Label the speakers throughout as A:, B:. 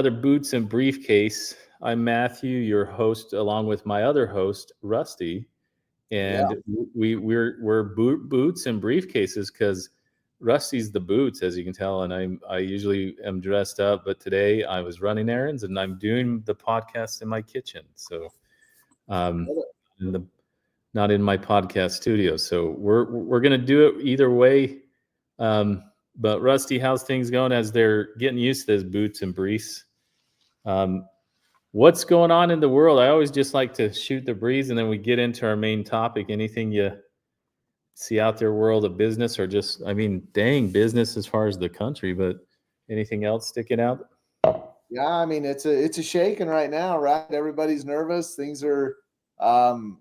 A: Another Boots and Briefcase. I'm Matthew, your host, along with my other host, Rusty,
B: Yeah.
A: and we're boots and briefcases because Rusty's the boots, as you can tell, and I usually am dressed up, but today I was running errands and I'm doing the podcast in my kitchen, so
B: Love it.
A: in the not in my podcast studio. So we're gonna do it either way. Um, but Rusty, how's things going as they're getting used to this boots and briefs? Um, what's going on in the world? I always just like to shoot the breeze and then we get into our main topic. Anything you see out there, world of business, or just, I mean, dang, business as far as the country, but anything else sticking out?
B: Yeah, I mean it's a shaking right now, right? Everybody's nervous. Things are I mean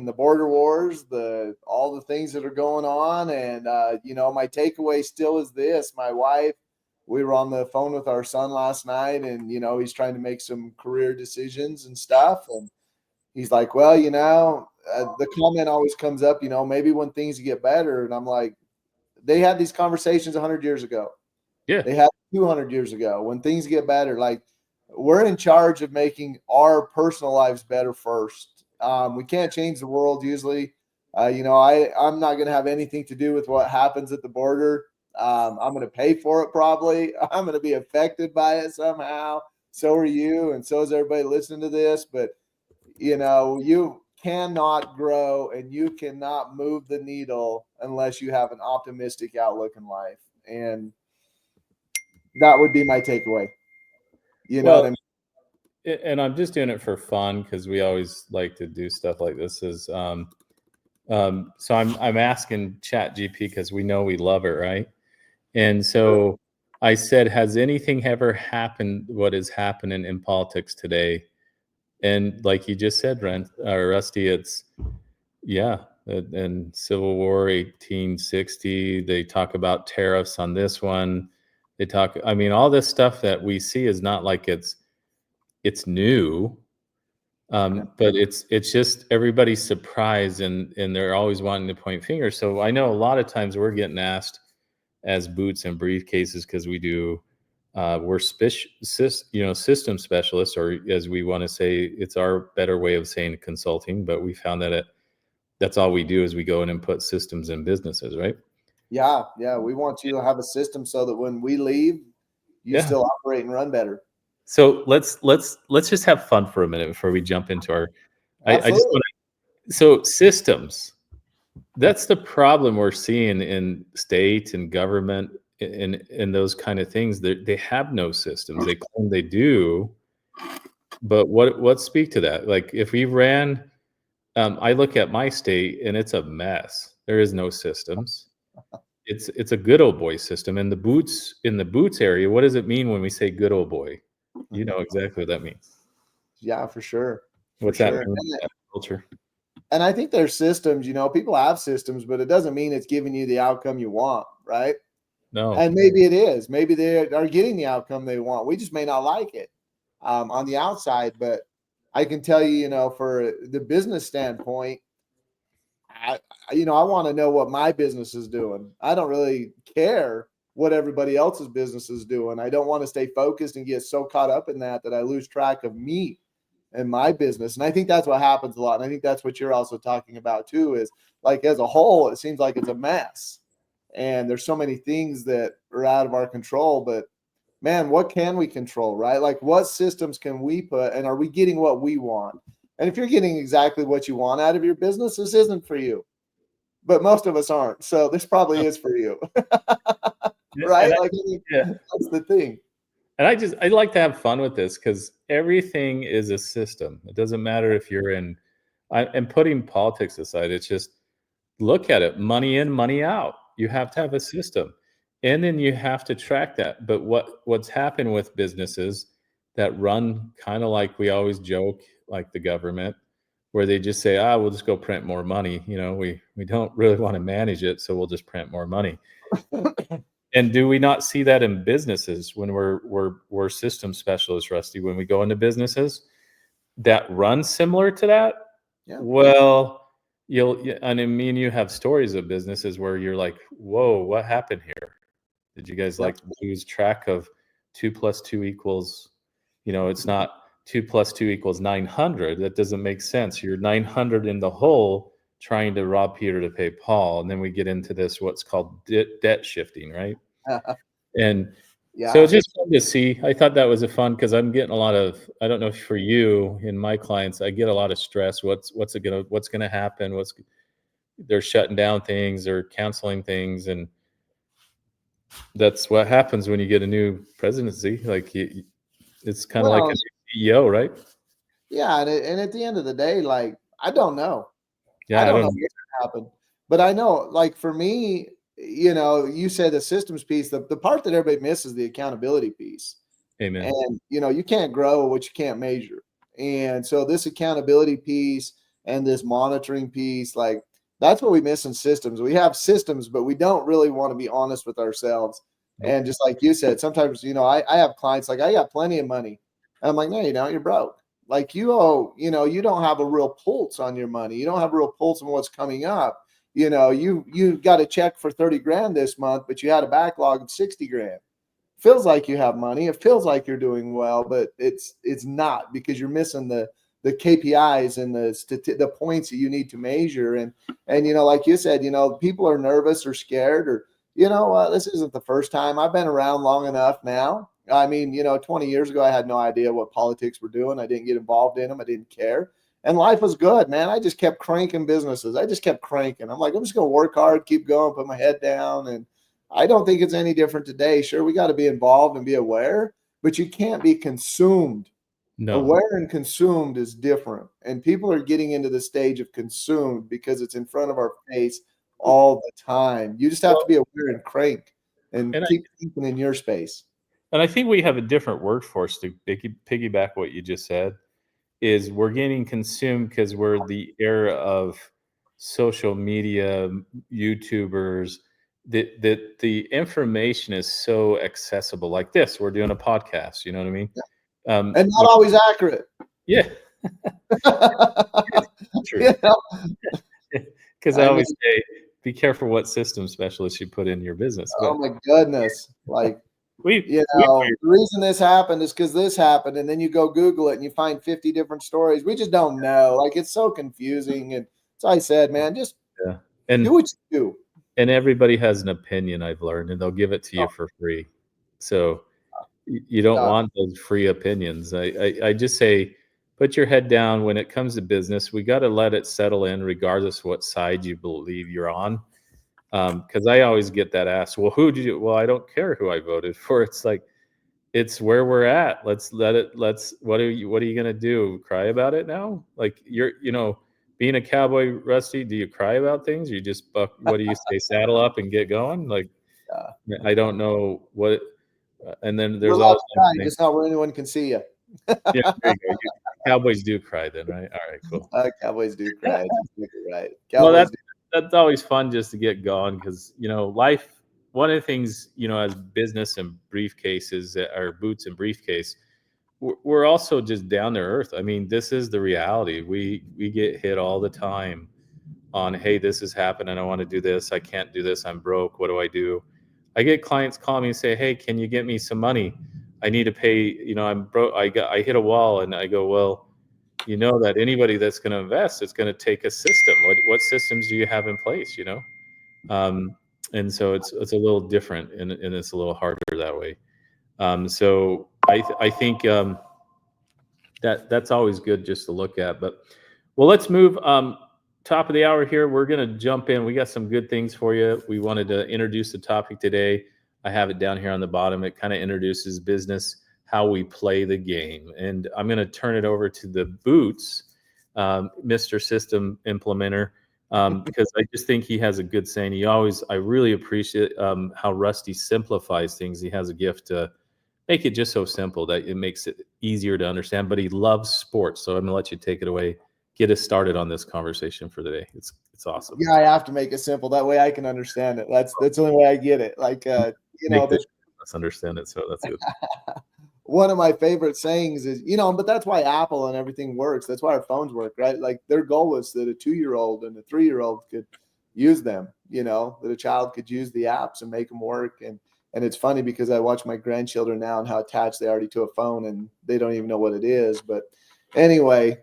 B: the border wars, the all the things that are going on and my takeaway still is this. My wife, we were on the phone with our son last night and he's trying to make some career decisions and stuff and he's like, "Well, the comment always comes up, maybe when things get better." And I'm like, "They had these conversations 100 years ago.
A: Yeah.
B: They had 200 years ago. When things get better, like we're in charge of making our personal lives better first. We can't change the world usually. I'm not going to have anything to do with what happens at the border. I'm going to pay for it probably. I'm going to be affected by it somehow. So are you, and so is everybody listening to this. But you cannot grow and you cannot move the needle unless you have an optimistic outlook in life. And that would be my takeaway. You know what I
A: Well,
B: mean?
A: and I'm just doing it for fun because we always like to do stuff like this. So I'm asking Chat GP because we know we love it, right? And so I said, has anything ever happened? What is happening in politics today? And like you just said, Rusty, it's yeah. And Civil War 1860. They talk about tariffs on this one. They talk. I mean, all this stuff that we see is not like it's new.
B: Yeah.
A: But it's just everybody's surprised and they're always wanting to point fingers. So I know a lot of times we're getting asked as boots and briefcases because we do we're system specialists, or as we want to say, it's our better way of saying consulting. But we found that that's all we do is we go in and put systems in businesses, right?
B: Yeah. Yeah. We want you to have a system so that when we leave, you
A: Yeah.
B: still operate and run better.
A: So let's just have fun for a minute before we jump into our. I just
B: Absolutely.
A: want to. So systems. That's the problem we're seeing in state and government in those kind of things. They have no systems. They claim they do, but what speak to that? Like if we ran, I look at my state and it's a mess. There is no systems. It's a good old boy system. And the boots area, what does it mean when we say good old boy? You know exactly what that means.
B: Yeah, for sure. For
A: What's that
B: sure.
A: mean in that culture?
B: And I think there's systems, people have systems, but it doesn't mean it's giving you the outcome you want, right?
A: No.
B: And maybe it is. Maybe they are getting the outcome they want. We just may not like it on the outside. But I can tell you, for the business standpoint, I I want to know what my business is doing. I don't really care what everybody else's business is doing. I don't want to stay focused and get so caught up in that I lose track of me and my business. And I think that's what happens a lot. And I think that's what you're also talking about too, is like as a whole, it seems like it's a mess. And there's so many things that are out of our control. But man, what can we control, right? Like what systems can we put and are we getting what we want? And if you're getting exactly what you want out of your business, this isn't for you. But most of us aren't. So this probably is for you.
A: Yeah,
B: Right?
A: and
B: Like
A: yeah.
B: that's the thing.
A: And I like to have fun with this because everything is a system. It doesn't matter if you're in, and putting politics aside, it's just look at it, money in, money out. You have to have a system, and then you have to track that. But what's happened with businesses that run kind of like we always joke, like the government, where they just say, ah, we'll just go print more money. We don't really want to manage it, so we'll just print more money. And do we not see that in businesses when we're system specialists, Rusty? When we go into businesses that run similar to that,
B: Yeah.
A: well, and I mean, you have stories of businesses where you're like, "Whoa, what happened here? Did you guys
B: Yep.
A: like lose track of 2 plus 2 equals, it's not 2 plus 2 equals 900. That doesn't make sense. You're 900 in the hole trying to rob Peter to pay Paul. And then we get into this, what's called debt shifting, right? And so
B: Yeah.
A: it's just fun to see. I thought that was a fun because I'm getting a lot of, I don't know if for you and my clients, I get a lot of stress. What's gonna happen? They're shutting down things or canceling things, and that's what happens when you get a new presidency. Like it's kind of like a
B: Well,
A: new CEO, right?
B: yeah, and at the end of the day, like I don't know. I
A: Yeah, I
B: don't
A: don't
B: know
A: know.
B: what's gonna happen. But I know, like for me, you said the systems piece, the part that everybody misses the accountability piece.
A: Amen.
B: And you can't grow what you can't measure. And so this accountability piece and this monitoring piece, like that's what we miss in systems. We have systems, but we don't really want to be honest with ourselves.
A: Nope.
B: And just like you said, sometimes, I have clients like I got plenty of money. And I'm like, no, you don't, you're broke. Like you owe, you don't have a real pulse on your money. You don't have a real pulse on what's coming up. You got a check for 30 grand this month, but you had a backlog of 60 grand. Feels like you have money. It feels like you're doing well, but it's not, because you're missing the KPIs and the points that you need to measure. And like you said, people are nervous or scared, or this isn't the first time. I've been around long enough now. I mean, 20 years ago, I had no idea what politics were doing. I didn't get involved in them. I didn't care. And life was good, man. I just kept cranking businesses. I just kept cranking. I'm like, I'm just going to work hard, keep going, put my head down. And I don't think it's any different today. Sure, we got to be involved and be aware, but you can't be consumed.
A: No.
B: Aware and consumed is different. And people are getting into the stage of consumed because it's in front of our face all the time. You just have to
A: Well,
B: be aware and crank and
A: and I
B: keep thinking in your space.
A: and I think we have a different workforce to piggyback what you just said. Is we're getting consumed because we're the era of social media, YouTubers. That the information is so accessible. Like this, we're doing a podcast. You know what I mean?
B: And not
A: When,
B: always accurate.
A: yeah, true.
B: you know?
A: Because I
B: I mean,
A: always say, be careful what system specialist you put in your business.
B: oh
A: But
B: my goodness. Like,
A: we
B: the reason this happened is because this happened, and then you go Google it and you find 50 different stories. We just don't know. Like, it's so confusing. And so I said, man, just
A: yeah,
B: do what you do.
A: and everybody has an opinion. I've learned, and they'll give it to you
B: Oh,
A: for free. So you don't
B: yeah.
A: want those free opinions. I just say, put your head down when it comes to business. We got to let it settle in, regardless what side you believe you're on. Because I always get that asked, well, who did you? Well, I don't care who I voted for. It's like, it's where we're at. Let's let it. What are you gonna do? Cry about it now? Like being a cowboy, Rusty. Do you cry about things? You just buck. What do you say? Saddle up and get going. Like
B: Yeah.
A: I don't know what. And then
B: You're
A: there's
B: allowed
A: all
B: to
A: kinds
B: cry,
A: of things.
B: just not where anyone can see you.
A: Yeah, there you go. Cowboys do cry then, right? All right, cool.
B: Cowboys do cry. That's exactly right.
A: Well,
B: Cowboys do.
A: that's always fun just to get going because life. One of the things as business and briefcases or boots and briefcase, we're also just down to earth. I mean, this is the reality. We get hit all the time on, hey, this is happening. I want to do this. I can't do this. I'm broke. What do I do? I get clients call me and say, hey, can you get me some money? I need to pay. I'm broke. I hit a wall, and I go, well, that anybody that's going to invest, it's going to take a system. What systems do you have in place? Um, and so it's a little different, and it's a little harder that way. So I think that's always good just to look at. But well, let's move. Top of the hour here. We're gonna jump in. We got some good things for you. We wanted to introduce the topic today. I have it down here on the bottom. It kind of introduces business, how we play the game, and I'm gonna turn it over to the Boots, Mr. System Implementer. Because I just think he has a good saying. I really appreciate how Rusty simplifies things. He has a gift to make it just so simple that it makes it easier to understand. But he loves sports, so I'm gonna let you take it away. Get us started on this conversation for the day. It's awesome.
B: Yeah, I have to make it simple. That way I can understand it. That's the only way I get it. Like,
A: Make
B: the
A: this us understand it, so that's good.
B: one of my favorite sayings is, but that's why Apple and everything works. That's why our phones work, right? Like their goal was that a 2-year-old and a 3-year-old could use them, that a child could use the apps and make them work. And And it's funny because I watch my grandchildren now and how attached they are already to a phone, and they don't even know what it is. But anyway,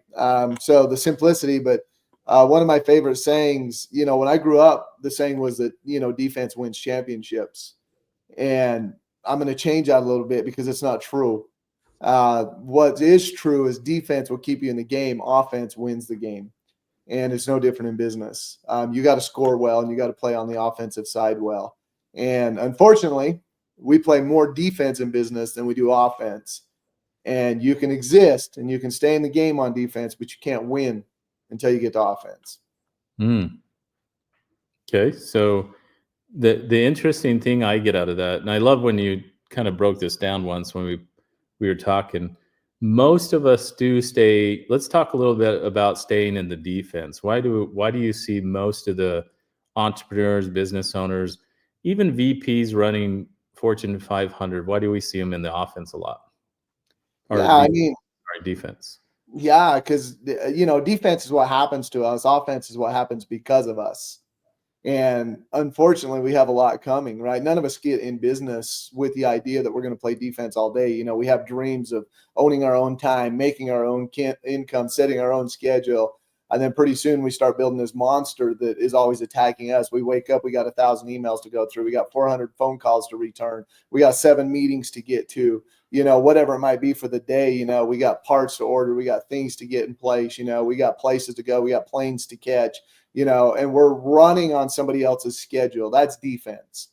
B: so the simplicity. But one of my favorite sayings, when I grew up, the saying was that, defense wins championships. And I'm going to change that a little bit because it's not true. What is true is defense will keep you in the game. Offense wins the game. And it's no different in business. You got to score well, and you got to play on the offensive side well. And unfortunately, we play more defense in business than we do offense. And you can exist and you can stay in the game on defense, but you can't win until you get to offense.
A: Okay, so the interesting thing I get out of that, and I love when you kind of broke this down once when we were talking. Most of us do stay. Let's talk a little bit about staying in the defense. Why do you see most of the entrepreneurs, business owners, even VPs running Fortune 500? Why do we see them in the offense a lot? Or
B: Yeah, I mean,
A: defense?
B: yeah, because defense is what happens to us. Offense is what happens because of us. And unfortunately, we have a lot coming, right? None of us get in business with the idea that we're going to play defense all day. We have dreams of owning our own time, making our own income, setting our own schedule. And then pretty soon we start building this monster that is always attacking us. We wake up, we got 1,000 emails to go through. We got 400 phone calls to return. We got 7 meetings to get to, whatever it might be for the day. We got parts to order. We got things to get in place. We got places to go. We got planes to catch. And we're running on somebody else's schedule. That's defense.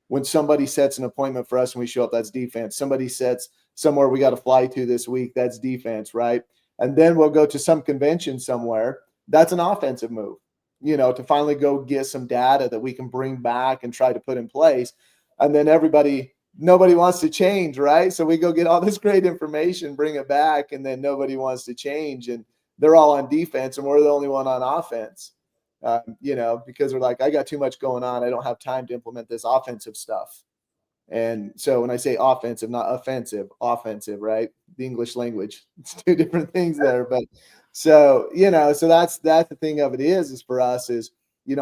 B: When somebody sets an appointment for us and we show up, that's defense. Somebody sets somewhere we got to fly to this week, that's defense, right? And then we'll go to some convention somewhere. That's an offensive move, to finally go get some data that we can bring back and try to put in place. And then nobody wants to change, right? So we go get all this great information, bring it back, and then nobody wants to change. And they're all on defense and we're the only one on offense. Because they're like, I got too much going on. I don't have time to implement this offensive stuff. And so when I say offensive, not offensive, right? The English language, it's 2 different things there. But so that's the thing of it is for us is,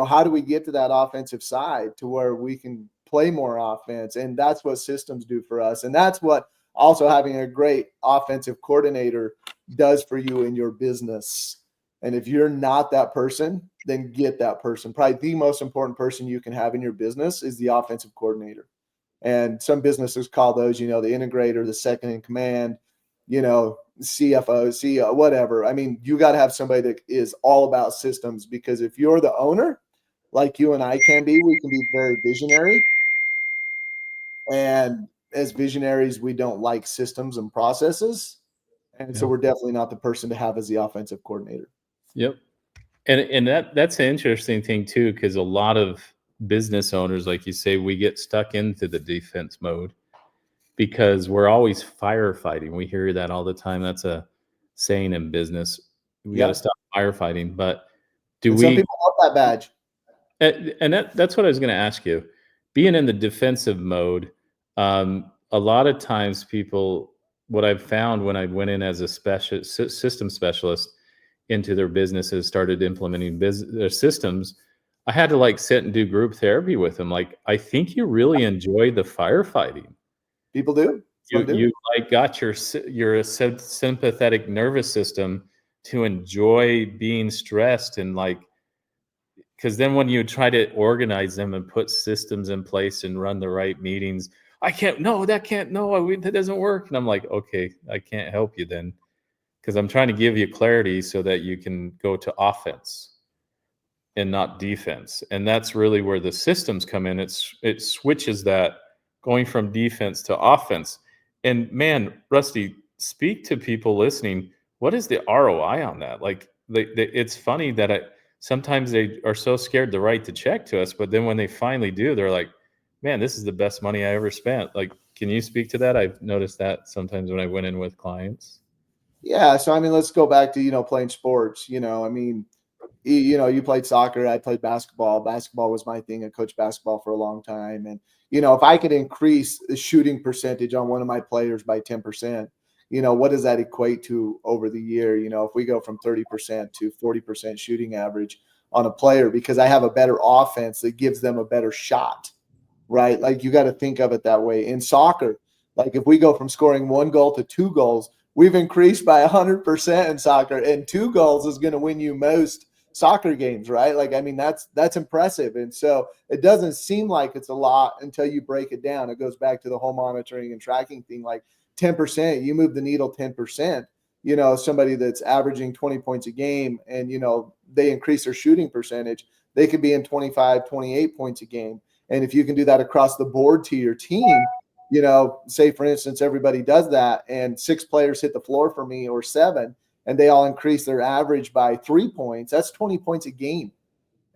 B: how do we get to that offensive side to where we can play more offense? And that's what systems do for us. And that's what also having a great offensive coordinator does for you in your business. And if you're not that person, then get that person. Probably the most important person you can have in your business is the offensive coordinator. And some businesses call those, the integrator, the second in command, CFO, CEO, whatever. I mean, you got to have somebody that is all about systems, because if you're the owner, like you and I can be, we can be very visionary. And as visionaries, we don't like systems and processes. And so we're definitely not the person to have as the offensive coordinator.
A: Yep. And that's an interesting thing too, because a lot of business owners, like you say, we get stuck into the defense mode because we're always firefighting. We hear that all the time. That's a saying in business. We got to stop firefighting. But do
B: And some
A: we?
B: people want that badge.
A: And that's what I was going to ask you. Being in the defensive mode, a lot of times people, what I've found when I went in as a system specialist into their businesses, started implementing their systems, I had to like sit and do group therapy with them. Like, I think you really enjoy the firefighting.
B: People do.
A: You like got your sympathetic nervous system to enjoy being stressed, and like, because then when you try to organize them and put systems in place and run the right meetings, that doesn't work. And I'm like, okay, I can't help you then, because I'm trying to give you clarity so that you can go to offense and not defense. And that's really where the systems come in. It switches that, going from defense to offense. And man, Rusty, speak to people listening. What is the ROI on that? Like, it's funny that sometimes they are so scared to write the check to us, but then when they finally do, they're like, man, this is the best money I ever spent. Like, can you speak to that? I've noticed that sometimes when I went in with clients.
B: Yeah. So, I mean, let's go back to, playing sports. I mean, you played soccer. I played basketball. Basketball was my thing. I coached basketball for a long time. And, if I could increase the shooting percentage on one of my players by 10%, what does that equate to over the year? If we go from 30% to 40% shooting average on a player, because I have a better offense that gives them a better shot, right? Like you got to think of it that way. In soccer, like if we go from scoring 1 goal to 2 goals, we've increased by 100% in soccer, and 2 goals is going to win you most soccer games, right? Like, I mean, that's impressive. And so it doesn't seem like it's a lot until you break it down. It goes back to the whole monitoring and tracking thing. Like 10%, you move the needle 10%, somebody that's averaging 20 points a game and, they increase their shooting percentage, they could be in 25, 28 points a game. And if you can do that across the board to your team, say for instance, everybody does that and 6 players hit the floor for me or 7, and they all increase their average by 3 points, that's 20 points a game.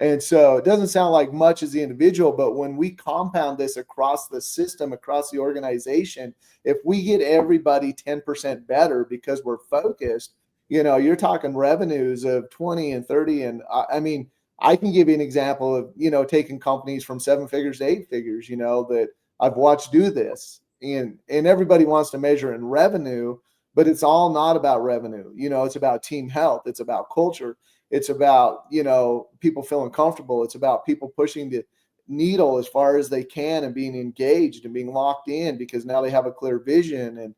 B: And so it doesn't sound like much as the individual, but when we compound this across the system, across the organization, if we get everybody 10% better because we're focused, you're talking revenues of 20 and 30. And I mean, I can give you an example of, taking companies from 7 figures to 8 figures, that I've watched do this. And everybody wants to measure in revenue, but it's all not about revenue. It's about team health. It's about culture. It's about, people feeling comfortable. It's about people pushing the needle as far as they can and being engaged and being locked in because now they have a clear vision. And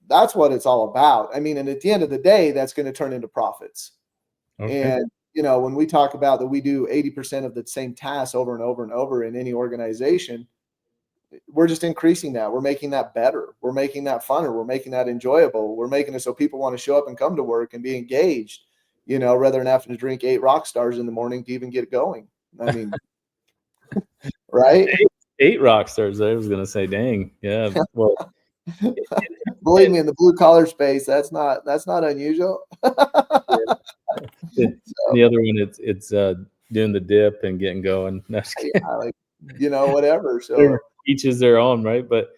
B: that's what it's all about. I mean, and at the end of the day, that's going to turn into profits.
A: Okay.
B: And, when we talk about that we do 80% of the same tasks over and over and over in any organization, we're just increasing that. We're making that better. We're making that funner. We're making that enjoyable. We're making it so people want to show up and come to work and be engaged, rather than having to drink 8 rock stars in the morning to even get going. I mean, right?
A: 8 rock stars. I was going to say, dang. Yeah. Well,
B: believe me, in the blue collar space, that's not unusual.
A: The other one, it's doing the dip and getting going.
B: Yeah, like, whatever. So
A: each is their own, right? But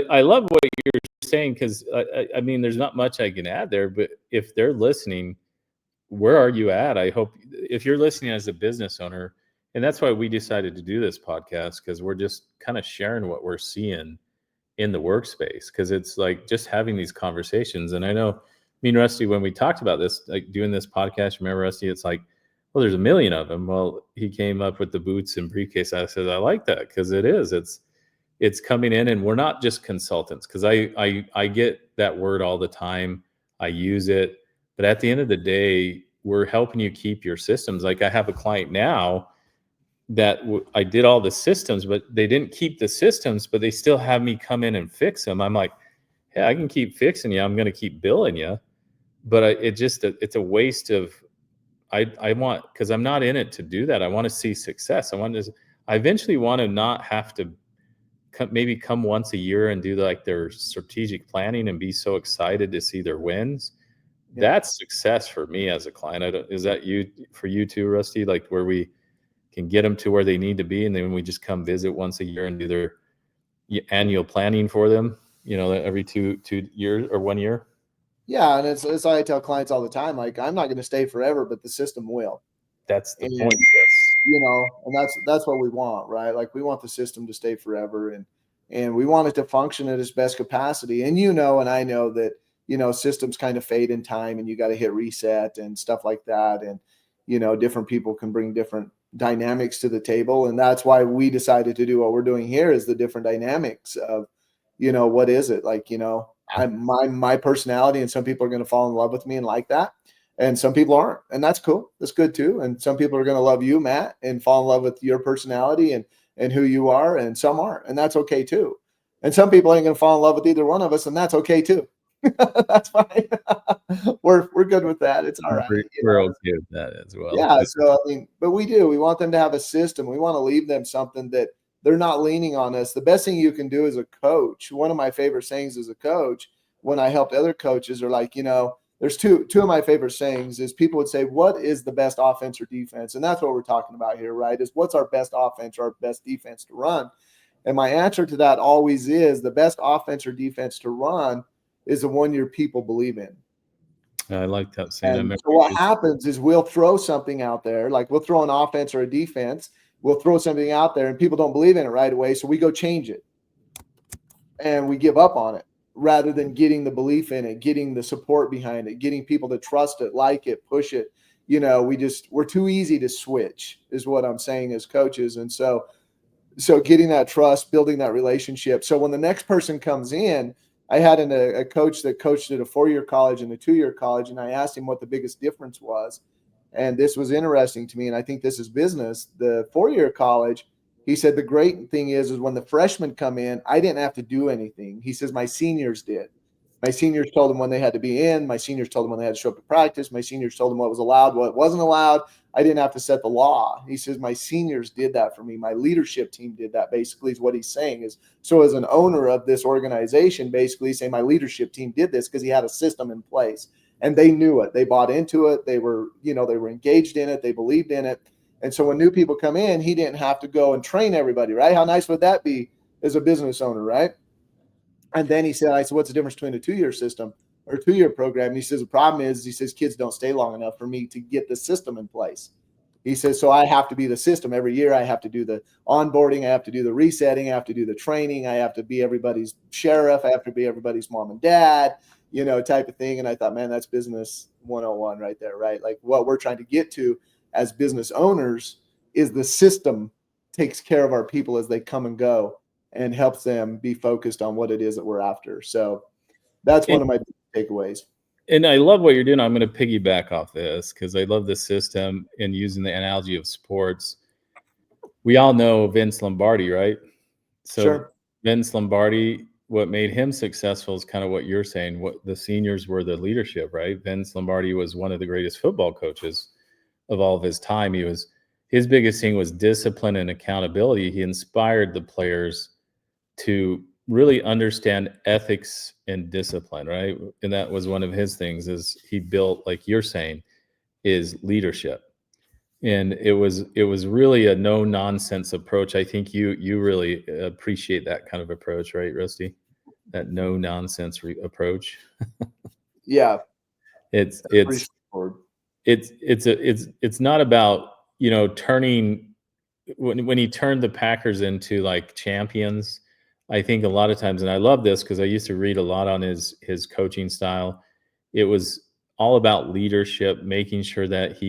A: I love what you're saying because I mean, there's not much I can add there. But if they're listening, where are you at? I hope if you're listening as a business owner, and that's why we decided to do this podcast because we're just kind of sharing what we're seeing in the workspace because it's like just having these conversations. And I know me and Rusty, when we talked about this, like doing this podcast, remember Rusty, it's like, well, there's a million of them. Well, he came up with the boots and briefcase. I said, I like that because it's coming in and we're not just consultants because I get that word all the time. I use it, but at the end of the day, we're helping you keep your systems. Like I have a client now that I did all the systems, but they didn't keep the systems, but they still have me come in and fix them. I'm like, hey, I can keep fixing you. I'm going to keep billing you. But it's a waste of, I want, because I'm not in it to do that. I want to see success. I eventually want to not have to maybe come once a year and do like their strategic planning and be so excited to see their wins. Yeah. That's success for me as a client. Is that for you too, Rusty? Like where we can get them to where they need to be. And then we just come visit once a year and do their annual planning for them, every 2 years or 1 year.
B: Yeah. And it's like I tell clients all the time, like, I'm not going to stay forever, but the system will.
A: That's the point.
B: And that's what we want, right? Like we want the system to stay forever and we want it to function at its best capacity. And, and I know that, systems kind of fade in time and you got to hit reset and stuff like that. And, different people can bring different dynamics to the table. And that's why we decided to do what we're doing here is the different dynamics of, what is it like, my personality, and some people are going to fall in love with me and like that. And some people aren't, and that's cool. That's good too. And some people are going to love you, Matt, and fall in love with your personality and who you are. And some aren't, and that's okay too. And some people ain't going to fall in love with either one of us, and that's okay too. That's fine. We're good with that. It's all right.
A: We're okay with that as well.
B: Yeah. So I mean, but we want them to have a system. We want to leave them something that they're not leaning on us. The best thing you can do as a coach, one of my favorite sayings as a coach, when I helped other coaches, are like, there's two of my favorite sayings is people would say, what is the best offense or defense? And that's what we're talking about here, right? Is what's our best offense or our best defense to run? And my answer to that always is the best offense or defense to run is the one your people believe in.
A: I like that saying.
B: So what happens is we'll throw something out there, like we'll throw an offense or a defense. We'll throw something out there and people don't believe in it right away. So we go change it and we give up on it rather than getting the belief in it, getting the support behind it, getting people to trust it, like it, push it. We're too easy to switch is what I'm saying as coaches. And so So getting that trust, building that relationship. So when the next person comes in, I had a coach that coached at a 4-year college and a 2-year college, and I asked him what the biggest difference was. And this was interesting to me, and I think this is business. The 4-year college, he said the great thing is when the freshmen come in, I didn't have to do anything. He says my seniors did. My seniors told them when they had to be in. My seniors told them when they had to show up to practice. My seniors told them what was allowed, what wasn't allowed. I didn't have to set the law. He says my seniors did that for me. My leadership team did that. Basically, is what he's saying is. So as an owner of this organization, basically saying my leadership team did this because he had a system in place and they knew it. They bought into it. They were engaged in it. They believed in it. And so when new people come in, he didn't have to go and train everybody, right? How nice would that be as a business owner, right? And then I said, what's the difference between a 2-year system or a 2-year program? And he says, the problem is, he says, kids don't stay long enough for me to get the system in place. He says, so I have to be the system every year. I have to do the onboarding. I have to do the resetting. I have to do the training. I have to be everybody's sheriff. I have to be everybody's mom and dad, type of thing. And I thought, man, that's business 101 right there, right? Like what we're trying to get to as business owners is the system takes care of our people as they come and go and helps them be focused on what it is that we're after. So that's one
A: And,
B: of my takeaways.
A: and I love what you're doing. I'm going to piggyback off this because I love the system and using the analogy of sports. We all know Vince Lombardi, right? So
B: Sure.
A: Vince Lombardi, what made him successful is kind of what you're saying. What the seniors were the leadership, right? Vince Lombardi was one of the greatest football coaches of all of his time. His biggest thing was discipline and accountability. He inspired the players to really understand ethics and discipline, right? And that was one of his things is he built, like you're saying, is leadership. And it was really a no nonsense approach. I think you really appreciate that kind of approach, right, Rusty? That no nonsense approach.
B: Yeah.
A: It's
B: Pretty
A: it's
B: straightforward.
A: it's not about turning when he turned the Packers into like champions. I think a lot of times, and I love this because I used to read a lot on his coaching style. It was all about leadership, making sure that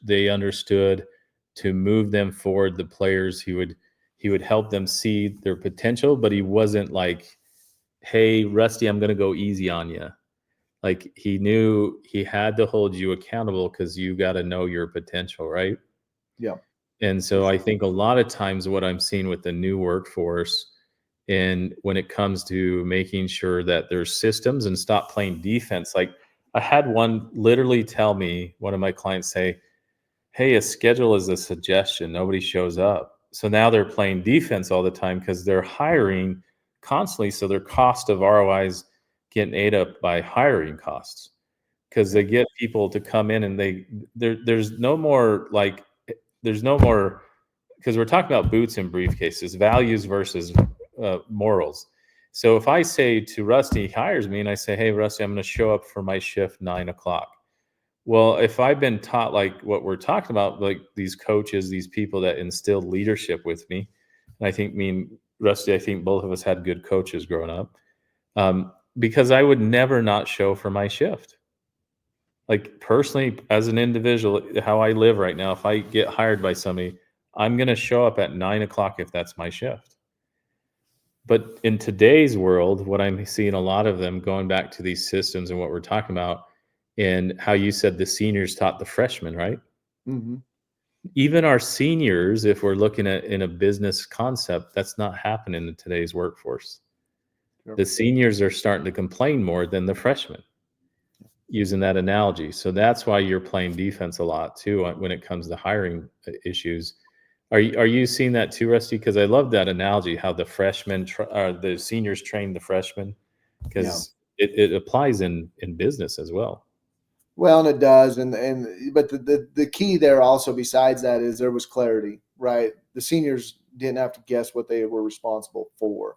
A: they understood to move them forward. The players he would help them see their potential, but he wasn't like, "Hey, Rusty, I'm going to go easy on you." Like he knew he had to hold you accountable because you got to know your potential, right?
B: Yeah.
A: And
B: For
A: so I
B: sure.
A: think a lot of times what I'm seeing with the new workforce and when it comes to making sure that there's systems and stop playing defense, like I had one literally tell me, one of my clients say, "Hey, a schedule is a suggestion. Nobody shows up." So now they're playing defense all the time because they're hiring constantly. So their cost of ROI is getting ate up by hiring costs because
B: Yeah.
A: they get people to come in and there's no more like there's no more because we're talking about boots and briefcases, values versus morals. So if I say to Rusty, he hires me, and I say, "Hey, Rusty, I'm going to show up for my shift 9 o'clock." Well, if I've been taught like what we're talking about, like these coaches, these people that instilled leadership with me, and I think me and Rusty, I think both of us had good coaches growing up, because I would never not show for my shift. Like personally, as an individual, how I live right now, if I get hired by somebody, I'm going to show up at 9 o'clock if that's my shift. But in today's world, what I'm seeing a lot of them going back to these systems and what we're talking about, and how you said the seniors taught the freshmen, right?
B: Hmm.
A: Even our seniors, if we're looking at in a business concept, that's not happening in today's workforce.
B: Sure.
A: The seniors are starting to complain more than the freshmen, using that analogy. So that's why you're playing defense a lot too when it comes to hiring issues. Are you seeing that too, Rusty? Because I love that analogy, how the the seniors train the freshmen,
B: Yeah.
A: because it applies in business as well.
B: Well, and it does, and but the key there also besides that is there was clarity, right? The seniors didn't have to guess what they were responsible for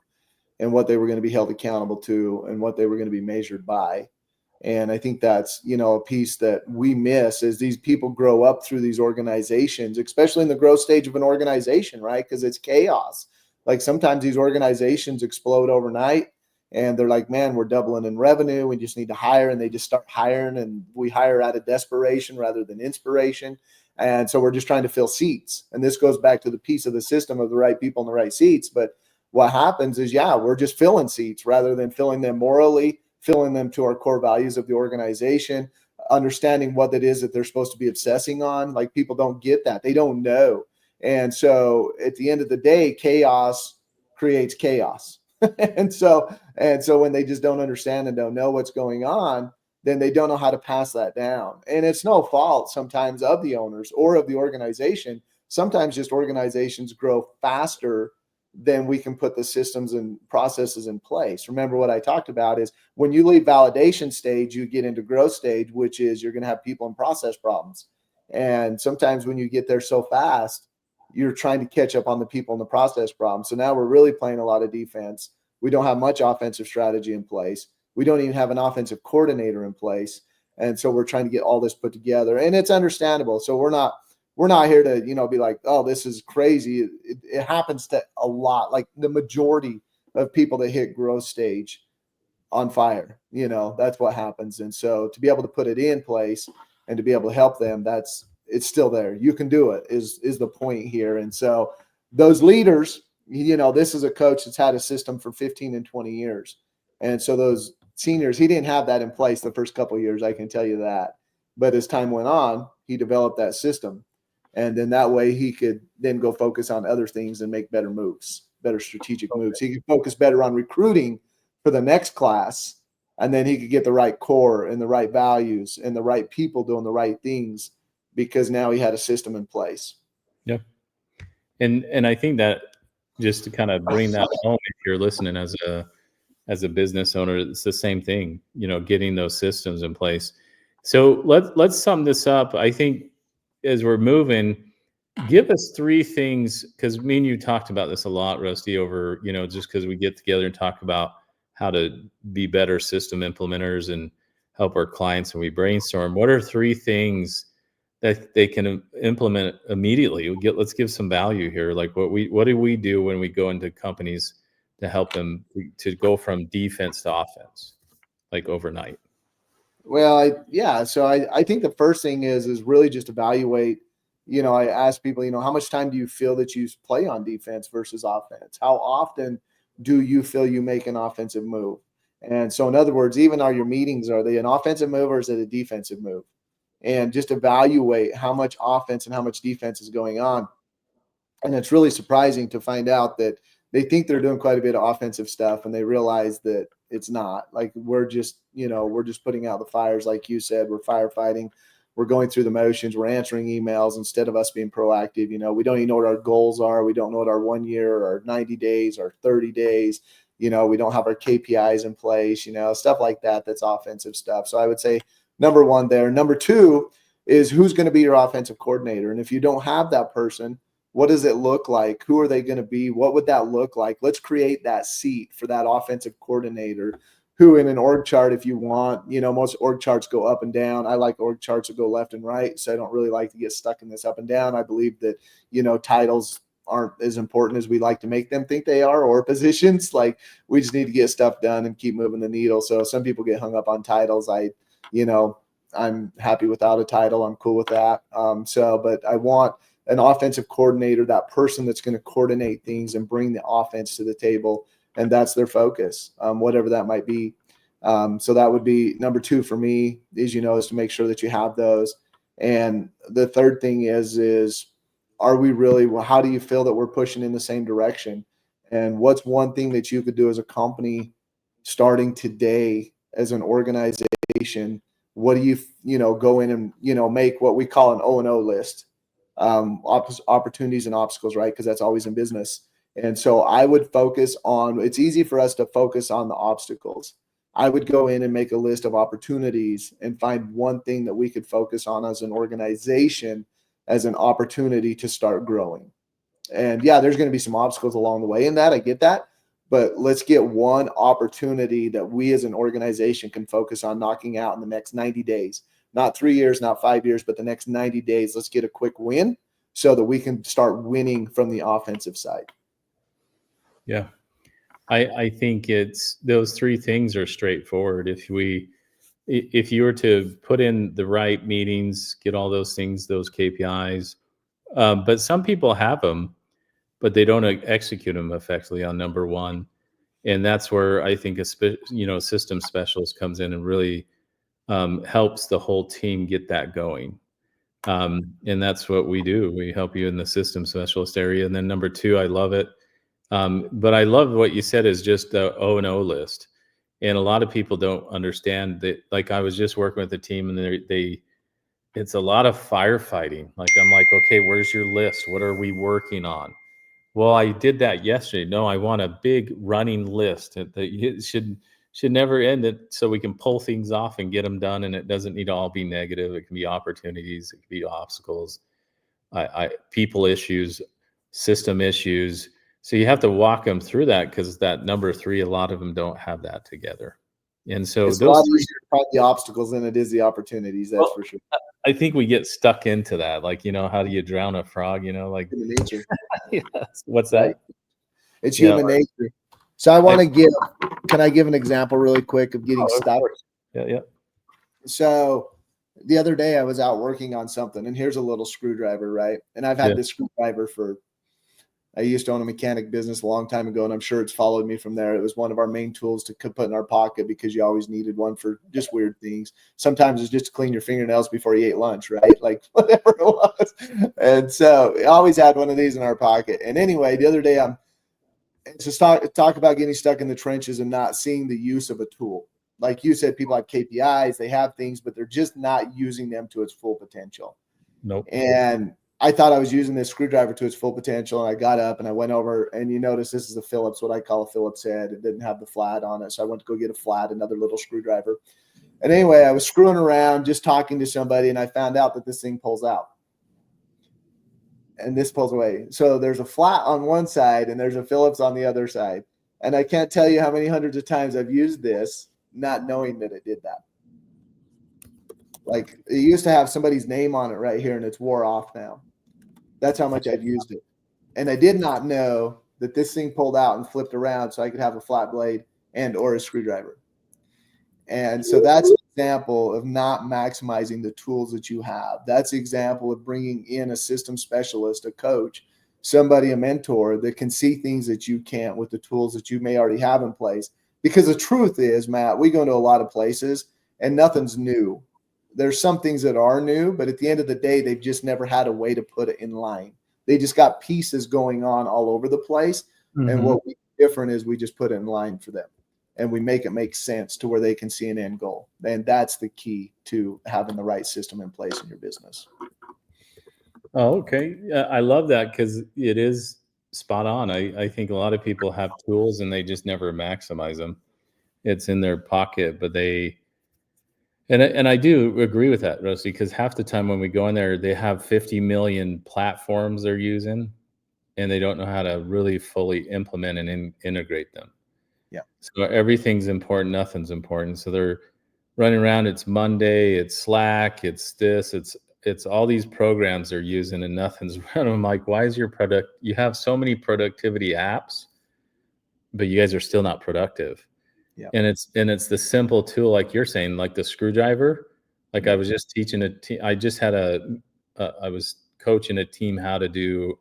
B: and what they were going to be held accountable to and what they were going to be measured by. And I think that's, a piece that we miss as these people grow up through these organizations, especially in the growth stage of an organization, right? Because it's chaos. Like sometimes these organizations explode overnight and they're like, man, we're doubling in revenue. We just need to hire. And they just start hiring and we hire out of desperation rather than inspiration. And so we're just trying to fill seats. And this goes back to the piece of the system of the right people in the right seats. But what happens is, we're just filling seats rather than filling them morally, filling them to our core values of the organization, understanding what it is that they're supposed to be obsessing on. Like, people don't get that. They don't know. And so at the end of the day, chaos creates chaos. and so when they just don't understand and don't know what's going on, then they don't know how to pass that down. And it's no fault sometimes of the owners or of the organization. Sometimes just organizations grow faster than we can put the systems and processes in place. Remember, what I talked about is when you leave validation stage, you get into growth stage, which is you're going to have people and process problems. And sometimes when you get there so fast, you're trying to catch up on the people and the process problems. So now we're really playing a lot of defense. We don't have much offensive strategy in place. We don't even have an offensive coordinator in place. And so we're trying to get all this put together, and it's understandable. So we're not here to, be like, oh, this is crazy. It happens to a lot, like the majority of people that hit growth stage on fire, that's what happens. And so to be able to put it in place and to be able to help them, it's still there. You can do it is the point here. And so those leaders, this is a coach that's had a system for 15 and 20 years. And so those seniors, he didn't have that in place the first couple of years, I can tell you that. But as time went on, he developed that system. And then that way he could then go focus on other things and make better moves, better strategic moves. He could focus better on recruiting for the next class. And then he could get the right core and the right values and the right people doing the right things, because now he had a system in place.
A: Yeah. And I think that, just to kind of bring that home, if you're listening as a business owner, it's the same thing, getting those systems in place. So let's sum this up. I think as we're moving, give us 3 things, because me and you talked about this a lot, Rusty, over, just because we get together and talk about how to be better system implementers and help our clients, and we brainstorm. What are 3 things that they can implement immediately? Let's give some value here. Like, what do we do when we go into companies to help them to go from defense to offense, like overnight?
B: Well, so I think the first thing is really just evaluate. I ask people, how much time do you feel that you play on defense versus offense? How often do you feel you make an offensive move? And so, in other words, even are your meetings, are they an offensive move or is it a defensive move? And just evaluate how much offense and how much defense is going on. And it's really surprising to find out that they think they're doing quite a bit of offensive stuff, and they realize that it's not. Like, we're just putting out the fires. Like you said, we're firefighting. We're going through the motions. We're answering emails instead of us being proactive. We don't even know what our goals are. We don't know what our 1 year or 90 days or 30 days, we don't have our KPIs in place, stuff like that. That's offensive stuff. So I would say number 1 there. Number 2 is, who's going to be your offensive coordinator? And if you don't have that person, what does it look like? Who are they going to be? What would that look like? Let's create that seat for that offensive coordinator, who, in an org chart, if you want, most org charts go up and down. I like org charts that go left and right. So I don't really like to get stuck in this up and down. I believe that, titles aren't as important as we like to make them think they are, or positions. Like, we just need to get stuff done and keep moving the needle. So some people get hung up on titles. I'm happy without a title. I'm cool with that. But I want an offensive coordinator, that person that's going to coordinate things and bring the offense to the table. And that's their focus, whatever that might be. So that would be number 2 for me, is to make sure that you have those. And the third thing is are we really, how do you feel that we're pushing in the same direction? And what's one thing that you could do as a company starting today as an organization? What do you go in and, make what we call an O&O list, opportunities and obstacles, right? Because that's always in business. And so I would focus on, it's easy for us to focus on the obstacles. I would go in and make a list of opportunities and find one thing that we could focus on as an organization, as an opportunity to start growing. And there's going to be some obstacles along the way in that. I get that. But let's get one opportunity that we as an organization can focus on knocking out in the next 90 days. Not 3 years, not 5 years, but the next 90 days. Let's get a quick win so that we can start winning from the offensive side.
A: Yeah. I think it's, those 3 things are straightforward. If we if you were to put in the right meetings, get all those things, those KPIs, but some people have them, but they don't execute them effectively on number one, and that's where I think system specialist comes in and really helps the whole team get that going. And that's what we do. We help you in the system specialist area. And then number two, I love it. But I love what you said is just the O&O list. And a lot of people don't understand that. Like I was just working with a team and it's a lot of firefighting. Like I'm like, okay, where's your list? What are we working on? Well, I did that yesterday. No, I want a big running list that it should never end it so we can pull things off and get them done. And it doesn't need to all be negative. It can be opportunities, it can be obstacles, people issues, system issues. So you have to walk them through that because that number three, a lot of them don't have that together. And so
B: It's a lot
A: those three,
B: easier to find the obstacles than it is the opportunities. That's
A: well,
B: for sure.
A: I think we get stuck into that. Like, how do you drown a frog? Like,
B: Human nature,
A: yes. What's
B: right?
A: that?
B: It's
A: Yeah.
B: human nature. So I want
A: I,
B: to give. Can I give an example really quick of getting
A: oh, of
B: stuck?
A: course. Yeah. Yeah.
B: So the other day I was out working on something, and here's a little screwdriver, right? And I've
A: Yeah.
B: had this screwdriver I used to own a mechanic business a long time ago, and I'm sure it's followed me from there. It was one of our main tools to put in our pocket because you always needed one for just weird things. Sometimes it's just to clean your fingernails before you ate lunch, right? Like whatever it was. And so I always had one of these in our pocket. And anyway, the other day it's talk about getting stuck in the trenches and not seeing the use of a tool. Like you said, people have KPIs, they have things, but they're just not using them to its full potential.
A: Nope.
B: And I thought I was using this screwdriver to its full potential. And I got up and I went over, and you notice this is a Phillips, what I call a Phillips head. It didn't have the flat on it. So I went to go get a flat, another little screwdriver. And anyway, I was screwing around, just talking to somebody, and I found out that this thing pulls out. And this pulls away. So there's a flat on one side and there's a Phillips on the other side. And I can't tell you how many hundreds of times I've used this, not knowing that it did that. Like it used to have somebody's name on it right here, and it's wore off now. That's how much I've used it. And I did not know that this thing pulled out and flipped around so I could have a flat blade and or a screwdriver. And so that's an example of not maximizing the tools that you have. That's the example of bringing in a system specialist, a coach, somebody, a mentor that can see things that you can't with the tools that you may already have in place. Because the truth is, Matt, we go to a lot of places and nothing's new. There's some things that are new, but at the end of the day, they've just never had a way to put it in line. They just got pieces going on all over the place. Mm-hmm. And what we do different is we just put it in line for them. And we make it make sense to where they can see an end goal. And that's the key to having the right system in place in your business.
A: Oh, okay. I love that because it is spot on. I think a lot of people have tools and they just never maximize them. It's in their pocket, but and I do agree with that, Rusty, because half the time when we go in there, they have 50 million platforms they're using and they don't know how to really fully implement and integrate them.
B: Yeah.
A: So everything's important, nothing's important. So they're running around. It's Monday, it's Slack, it's this, it's all these programs they're using and nothing's running. I'm like, why is your product? You have so many productivity apps, but you guys are still not productive.
B: Yeah.
A: And it's the simple tool, like you're saying, like the screwdriver. Like I was just teaching a team. I just had I was coaching a team how to do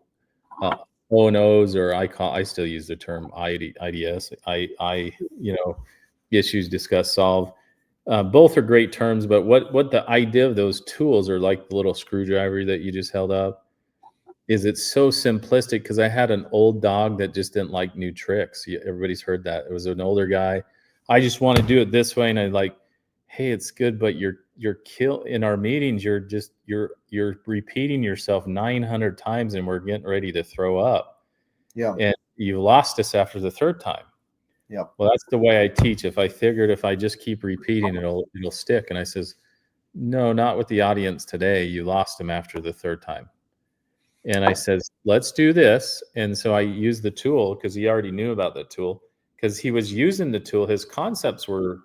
A: O&Os, or I still use the term IDS, issues, discuss, solve. Both are great terms, but what the idea of those tools are, like the little screwdriver that you just held up, is it's so simplistic because I had an old dog that just didn't like new tricks. Everybody's heard that. It was an older guy. I just want to do it this way. And I like, hey, it's good, but you're in our meetings. You're repeating yourself 900 times and we're getting ready to throw up.
B: Yeah.
A: And you lost us after the third time.
B: Yeah.
A: Well, that's the way I teach. If I figured if I just keep repeating, it'll stick. And I says, no, not with the audience today. You lost them after the third time. And I says, let's do this. And so I used the tool because he already knew about the tool, because he was using the tool. His concepts were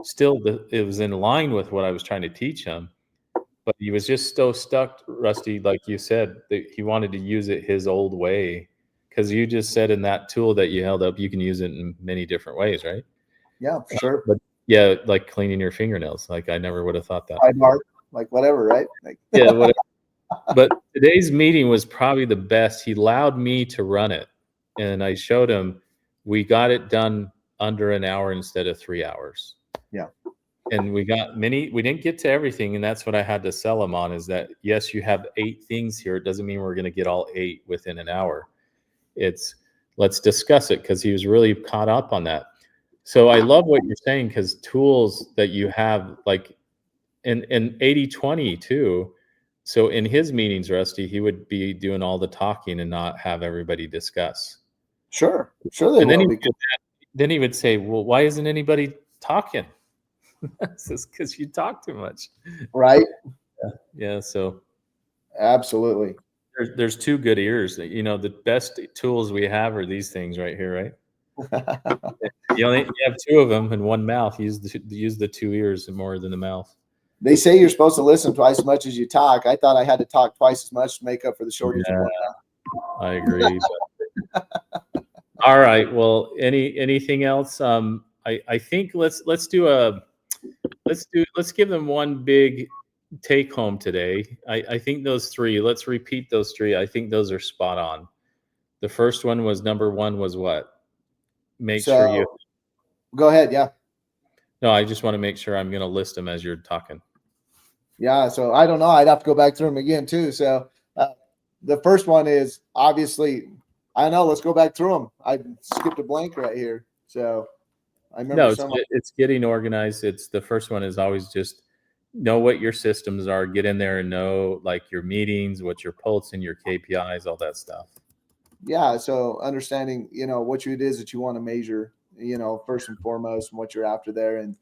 A: still, it was in line with what I was trying to teach him. But he was just so stuck, Rusty, like you said, that he wanted to use it his old way. Because you just said in that tool that you held up, you can use it in many different ways, right?
B: Yeah, sure.
A: Yeah, like cleaning your fingernails. Like I never would have thought that.
B: Sidebar, like whatever, right? Like,
A: Yeah, whatever. But today's meeting was probably the best. He allowed me to run it, and I showed him we got it done under an hour instead of 3 hours.
B: yeah,
A: And we didn't get to everything, and that's what I had to sell him on, is that, yes, you have 8 things here. It doesn't mean we're gonna get all 8 within an hour. It's, let's discuss it, because he was really caught up on that. So I love what you're saying, because tools that you have, like, in 80/20 too. So in his meetings, Rusty, he would be doing all the talking and not have everybody discuss.
B: sure, they
A: And then
B: will
A: he
B: because
A: then he would say, "Well, why isn't anybody talking?" It's just because you talk too much.
B: right,
A: Yeah. So
B: absolutely.
A: there's 2 good ears. The best tools we have are these things right here, right? You have 2 of them and 1 mouth. Use the 2 ears more than the mouth.
B: They say you're supposed to listen twice as much as you talk. I thought I had to talk twice as much to make up for the shortage of
A: Yeah,
B: one.
A: I agree. All right. Well, anything else? I think let's give them one big take home today. I think those 3. Let's repeat those 3. I think those are spot on. The first one was, number 1 was what? Make sure you.
B: So go ahead. Yeah.
A: No, I just want to make sure I'm going to list them as you're talking.
B: Yeah. So I don't know. I'd have to go back through them again too. So the first one is obviously, I don't know. Let's go back through them. I skipped a blank right here. So I remember
A: No,
B: some.
A: it's getting organized. It's the first one is always just know what your systems are. Get in there and know, like, your meetings, what your pulse and your KPIs, all that stuff.
B: Yeah. So understanding, what it is that you want to measure, first and foremost, and what you're after there, and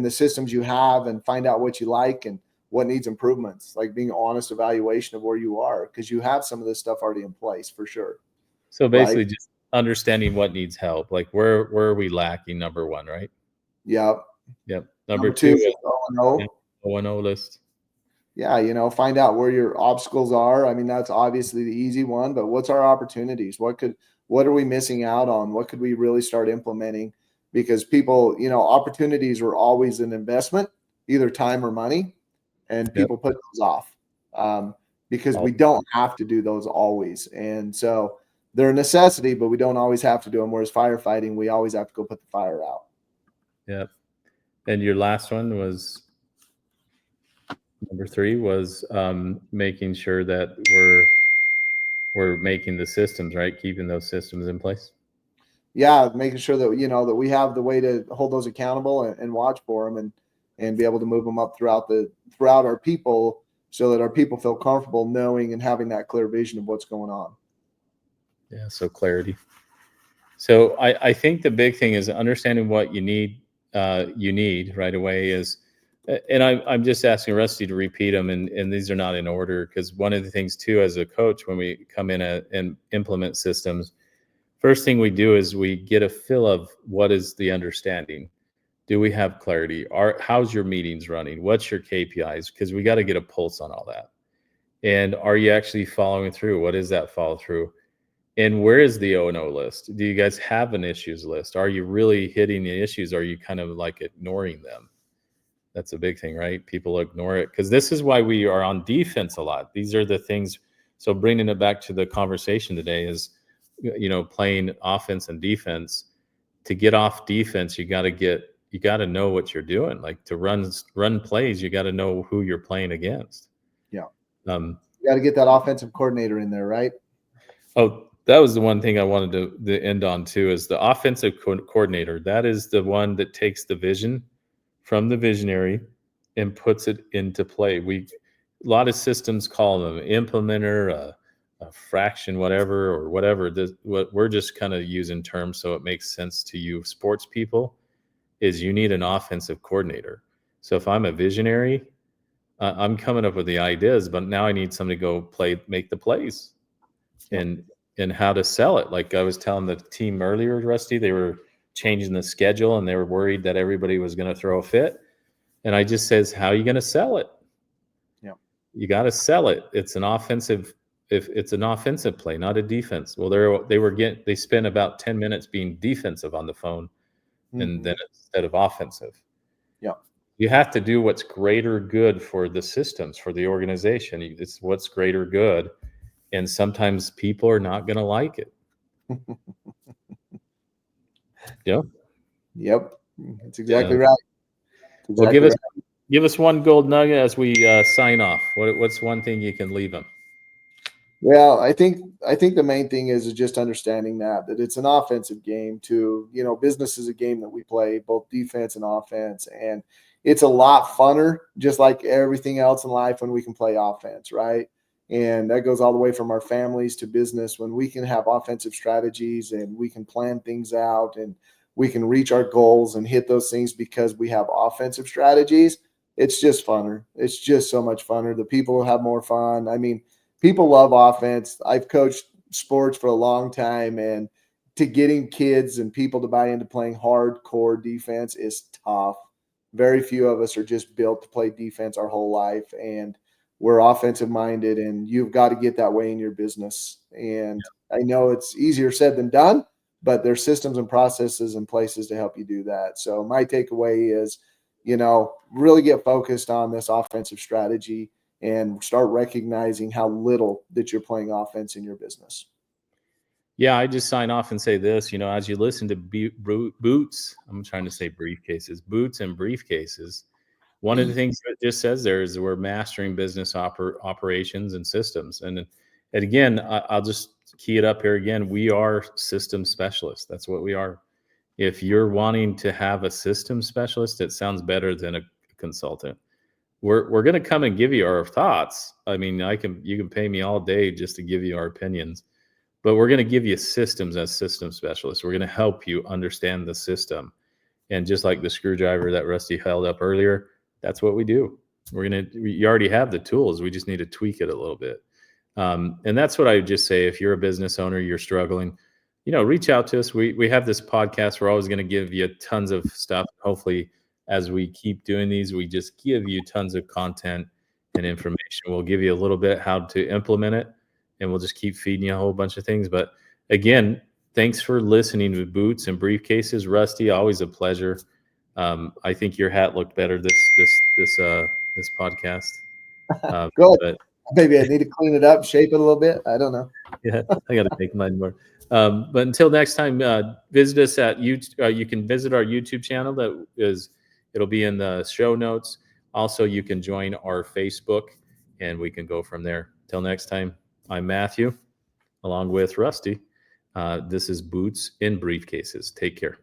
B: the systems you have, and find out what you like and what needs improvements, like being honest evaluation of where you are, because you have some of this stuff already in place for sure.
A: So
B: Right.
A: basically, just understanding what needs help. Like, where are we lacking? Number 1, right?
B: Yep.
A: Yep. Number
B: Number
A: 2
B: two,
A: is,
B: oh
A: yeah,
B: no.
A: O&O list.
B: Yeah, find out where your obstacles are. I mean, that's obviously the easy one, but what's our opportunities? What are we missing out on? What could we really start implementing? Because people, opportunities are always an investment, either time or money, and
A: Yep.
B: people put those off because
A: All-
B: we don't have to do those always. And so they're a necessity, but we don't always have to do them. Whereas firefighting, we always have to go put the fire out.
A: Yep. And your last one was, number 3 was, making sure that we're making the systems, right? Keeping those systems in place.
B: Yeah, making sure that that we have the way to hold those accountable and watch for them and be able to move them up throughout our people, so that our people feel comfortable knowing and having that clear vision of what's going on.
A: Yeah. So clarity. So I think the big thing is understanding what you need. You need right away is, and I'm just asking Rusty to repeat them, and these are not in order, because one of the things too, as a coach, when we come in and implement systems, first thing we do is we get a feel of what is the understanding. Do we have clarity? How's your meetings running? What's your KPIs? Because we got to get a pulse on all that. And are you actually following through? What is that follow through? And where is the O&O list? Do you guys have an issues list? Are you really hitting the issues? Or are you kind of like ignoring them? That's a big thing, right? People ignore it, because this is why we are on defense a lot. These are the things. So bringing it back to the conversation today is, playing offense and defense. To get off defense, you got to know what you're doing. Like, to run plays, you got to know who you're playing against.
B: Yeah,
A: Um,
B: you got to get that offensive coordinator in there, right?
A: Oh, that was the one thing I wanted to end on too, is the offensive coordinator. That is the one that takes the vision from the visionary and puts it into play. A lot of systems call them implementer, a fraction, whatever, or whatever. What we're just kind of using terms so it makes sense to you sports people, is you need an offensive coordinator. So if I'm a visionary, I'm coming up with the ideas, but now I need somebody to go make the plays.
B: Yep.
A: And how to sell it. Like I was telling the team earlier, Rusty, they were changing the schedule and they were worried that everybody was going to throw a fit. And I just says, how are you going to sell it?
B: Yep.
A: You got to sell it. It's an offensive, if it's an offensive play, not a defense. Well, they spent about 10 minutes being defensive on the phone, and then instead of offensive.
B: Yeah.
A: You have to do what's greater good for the systems, for the organization. It's what's greater good. And sometimes people are not going to like it. Yeah.
B: Yep. That's
A: Yeah.
B: exactly right. That's
A: Well,
B: exactly right.
A: give us one gold nugget as we sign off. What's one thing you can leave them?
B: Well, I think the main thing is just understanding that it's an offensive game too. Business is a game that we play both defense and offense, and it's a lot funner, just like everything else in life, when we can play offense, right? And that goes all the way from our families to business, when we can have offensive strategies and we can plan things out and we can reach our goals and hit those things because we have offensive strategies. It's just funner. It's just so much funner. The people have more fun. I mean, people love offense. I've coached sports for a long time, and to getting kids and people to buy into playing hardcore defense is tough. Very few of us are just built to play defense our whole life, and we're offensive minded, and you've got to get that way in your business. And I know it's easier said than done, but there's systems and processes and places to help you do that. So my takeaway is, really get focused on this offensive strategy and start recognizing how little that you're playing offense in your business.
A: Yeah, I just sign off and say this. As you listen to Boots, I'm trying to say briefcases, Boots and Briefcases. One of the things that it just says there is we're mastering business operations and systems. And again, I'll just key it up here again. We are system specialists. That's what we are. If you're wanting to have a system specialist, it sounds better than a consultant. We're going to come and give you our thoughts. I mean, you can pay me all day just to give you our opinions, but we're going to give you systems as system specialists. We're going to help you understand the system. And just like the screwdriver that Rusty held up earlier, that's what we do. You already have the tools. We just need to tweak it a little bit. And that's what I would just say. If you're a business owner, you're struggling, reach out to us. We have this podcast. We're always going to give you tons of stuff. Hopefully, as we keep doing these, we just give you tons of content and information. We'll give you a little bit how to implement it, and we'll just keep feeding you a whole bunch of things. But again, thanks for listening to Boots and Briefcases. Rusty, always a pleasure. I think your hat looked better this podcast.
B: Good.
A: But
B: Maybe I need to clean it up, shape it a little bit. I don't know.
A: yeah, I got to make mine more. But until next time, visit us at YouTube. You can visit our YouTube channel. It'll be in the show notes. Also, you can join our Facebook, and we can go from there. Till next time, I'm Mathew, along with Rusty. This is Boots in Briefcases. Take care.